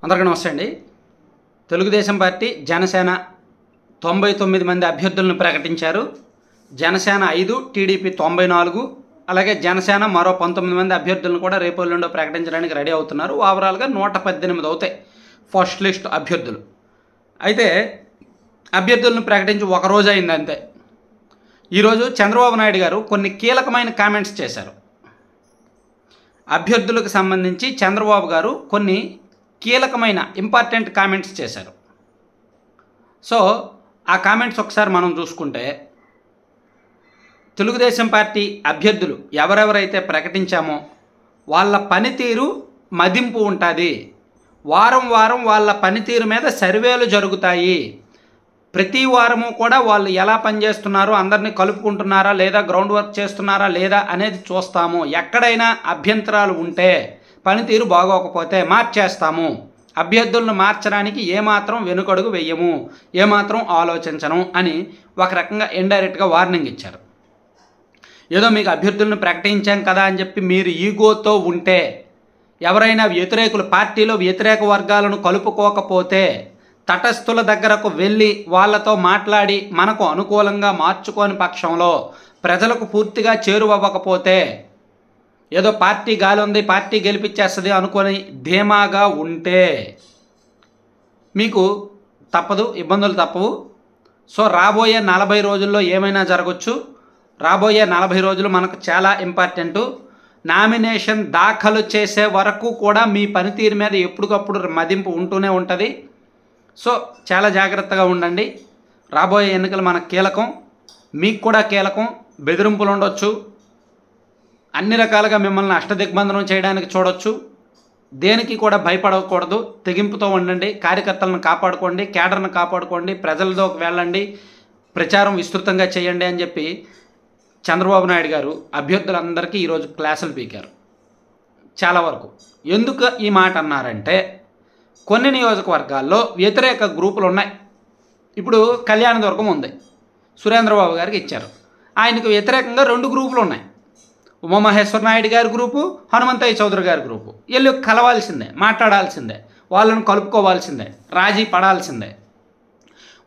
అందరికీ నమస్తే అండి. తెలుగుదేశం పార్టీ జనసేన 99 మంది అభ్యర్థులను ప్రకటించారు. జనసేన 5, టీడీపీ 94, అలాగే జనసేన మరో 19 మంది అభ్యర్థులను కూడా రేపు ఎల్లుండో ప్రకటించడానికి రెడీ అవుతున్నారు. ఓవరాల్గా 118 అవుతాయి ఫస్ట్ లిస్ట్ అభ్యర్థులు. అయితే అభ్యర్థులను ప్రకటించి ఒక రోజు అయింది అంతే. ఈరోజు చంద్రబాబు నాయుడు గారు కొన్ని కీలకమైన కామెంట్స్ చేశారు. అభ్యర్థులకు సంబంధించి చంద్రబాబు గారు కొన్ని కీలకమైన ఇంపార్టెంట్ కామెంట్స్ చేశారు. సో ఆ కామెంట్స్ ఒకసారి మనం చూసుకుంటే, తెలుగుదేశం పార్టీ అభ్యర్థులు ఎవరెవరైతే ప్రకటించామో వాళ్ళ పనితీరు మదింపు ఉంటుంది. వారం వారం వాళ్ళ పనితీరు మీద సర్వేలు జరుగుతాయి. ప్రతి వారము కూడా వాళ్ళు ఎలా పనిచేస్తున్నారో, అందరినీ కలుపుకుంటున్నారా లేదా, గ్రౌండ్ వర్క్ చేస్తున్నారా లేదా అనేది చూస్తాము. ఎక్కడైనా అభ్యంతరాలు ఉంటే, పనితీరు బాగోకపోతే మార్చేస్తాము. అభ్యర్థులను మార్చడానికి ఏమాత్రం వెనుకడుగు వెయ్యము, ఏమాత్రం ఆలోచించను అని ఒక రకంగా ఇండైరెక్ట్గా వార్నింగ్ ఇచ్చారు. ఏదో మీకు అభ్యర్థులను ప్రకటించాం కదా అని చెప్పి మీరు ఈగోతో ఉంటే, ఎవరైనా వ్యతిరేకులు పార్టీలో వ్యతిరేక వర్గాలను కలుపుకోకపోతే తటస్థుల దగ్గరకు వెళ్ళి వాళ్ళతో మాట్లాడి మనకు అనుకూలంగా మార్చుకోని పక్షంలో, ప్రజలకు పూర్తిగా చేరువవ్వకపోతే, ఏదో పార్టీ గాలి ఉంది పార్టీ గెలిపించేస్తుంది అనుకొని ధీమాగా ఉంటే మీకు తప్పదు, ఇబ్బందులు తప్పవు. సో రాబోయే 40 రోజుల్లో ఏమైనా జరగచ్చు. రాబోయే 40 రోజులు మనకు చాలా ఇంపార్టెంటు. నామినేషన్ దాఖలు చేసే వరకు కూడా మీ పనితీరు మీద ఎప్పటికప్పుడు మదింపు ఉంటూనే ఉంటుంది. సో చాలా జాగ్రత్తగా ఉండండి. రాబోయే ఎన్నికలు మనకు కీలకం, మీకు కూడా కీలకం. బెదిరింపులు ఉండొచ్చు, అన్ని రకాలుగా మిమ్మల్ని అష్టదిగ్బంధనం చేయడానికి చూడొచ్చు. దేనికి కూడా భయపడకూడదు. తెగింపుతో ఉండండి. కార్యకర్తలను కాపాడుకోండి, కేడర్ను కాపాడుకోండి, ప్రజలలోకి వెళ్ళండి, ప్రచారం విస్తృతంగా చేయండి అని చెప్పి చంద్రబాబు నాయుడు గారు అభ్యర్థులందరికీ ఈరోజు క్లాసులు పీకారు చాలా వరకు. ఎందుకు ఈ మాట అన్నారంటే, కొన్ని నియోజకవర్గాల్లో వ్యతిరేక గ్రూపులు ఉన్నాయి. ఇప్పుడు కళ్యాణదుర్గం ఉంది, సురేంద్రబాబు గారికి ఇచ్చారు. ఆయనకు వ్యతిరేకంగా 2 గ్రూపులు ఉన్నాయి. ఉమామహేశ్వర నాయుడు గారి గ్రూపు, హనుమంతయ్య చౌదరి గారి గ్రూపు. వీళ్ళు కలవాల్సిందే, మాట్లాడాల్సిందే, వాళ్ళను కలుపుకోవాల్సిందే, రాజీ పడాల్సిందే.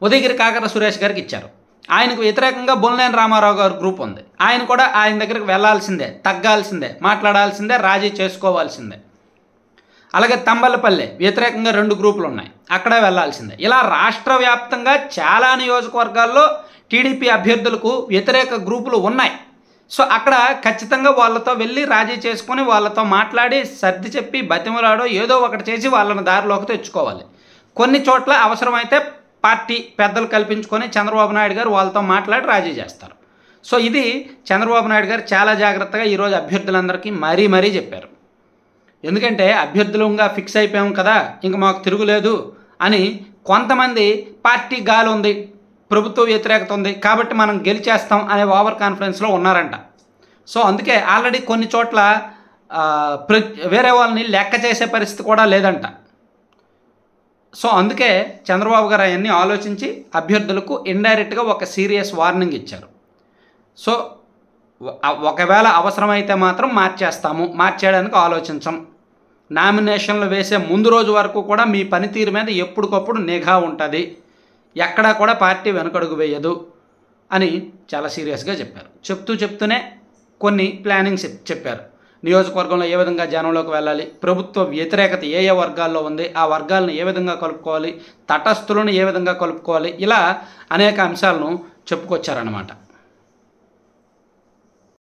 ఉదయగిరి కాకర సురేష్ గారికి ఇచ్చారు. ఆయనకు వ్యతిరేకంగా బొల్నేని రామారావు గారి గ్రూప్ ఉంది. ఆయన కూడా ఆయన దగ్గరికి వెళ్ళాల్సిందే, తగ్గాల్సిందే, మాట్లాడాల్సిందే, రాజీ చేసుకోవాల్సిందే. అలాగే తంబలపల్లి వ్యతిరేకంగా 2 గ్రూపులు ఉన్నాయి, అక్కడ వెళ్ళాల్సిందే. ఇలా రాష్ట్ర వ్యాప్తంగా చాలా నియోజకవర్గాల్లో టీడీపీ అభ్యర్థులకు వ్యతిరేక గ్రూపులు ఉన్నాయి. సో అక్కడ ఖచ్చితంగా వాళ్ళతో వెళ్ళి రాజీ చేసుకొని, వాళ్ళతో మాట్లాడి సర్ది చెప్పి బతిమలాడో ఏదో ఒకటి చేసి వాళ్ళని దారిలోకి తెచ్చుకోవాలి. కొన్ని చోట్ల అవసరమైతే పార్టీ పెద్దలు కల్పించుకొని చంద్రబాబు నాయుడు గారు వాళ్ళతో మాట్లాడి రాజీ చేస్తారు. సో ఇది చంద్రబాబు నాయుడు గారు చాలా జాగ్రత్తగా ఈరోజు అభ్యర్థులందరికీ మరీ చెప్పారు. ఎందుకంటే అభ్యర్థులుగా ఫిక్స్ అయిపోయాం కదా, ఇంక మాకు తిరుగులేదు అని కొంతమంది పార్టీ గాలి ఉంది, ప్రభుత్వ వ్యతిరేకత ఉంది కాబట్టి మనం గెలిచేస్తాం అనే ఓవర్ కాన్ఫిడెన్స్లో ఉన్నారంట. సో అందుకే ఆల్రెడీ కొన్ని చోట్ల వేరే వాళ్ళని లెక్క చేసే పరిస్థితి కూడా లేదంట. సో అందుకే చంద్రబాబు గారు అవన్నీ ఆలోచించి అభ్యర్థులకు ఇండైరెక్ట్గా ఒక సీరియస్ వార్నింగ్ ఇచ్చారు. సో ఒకవేళ అవసరమైతే మాత్రం మార్చేస్తాము, మార్చేయడానికి ఆలోచించం. నామినేషన్లు వేసే ముందు రోజు వరకు కూడా మీ పనితీరు మీద ఎప్పటికప్పుడు నిఘా ఉంటుంది, ఎక్కడా కూడా పార్టీ వెనుకడుగు వేయదు అని చాలా సీరియస్గా చెప్పారు. చెప్తూనే కొన్ని ప్లానింగ్స్ చెప్పారు. నియోజకవర్గంలో ఏ విధంగా జనంలోకి వెళ్ళాలి, ప్రభుత్వ వ్యతిరేకత ఏ వర్గాల్లో ఉంది, ఆ వర్గాలను ఏ విధంగా కలుపుకోవాలి, తటస్థులను ఏ విధంగా కలుపుకోవాలి, ఇలా అనేక అంశాలను చెప్పుకొచ్చారన్నమాట.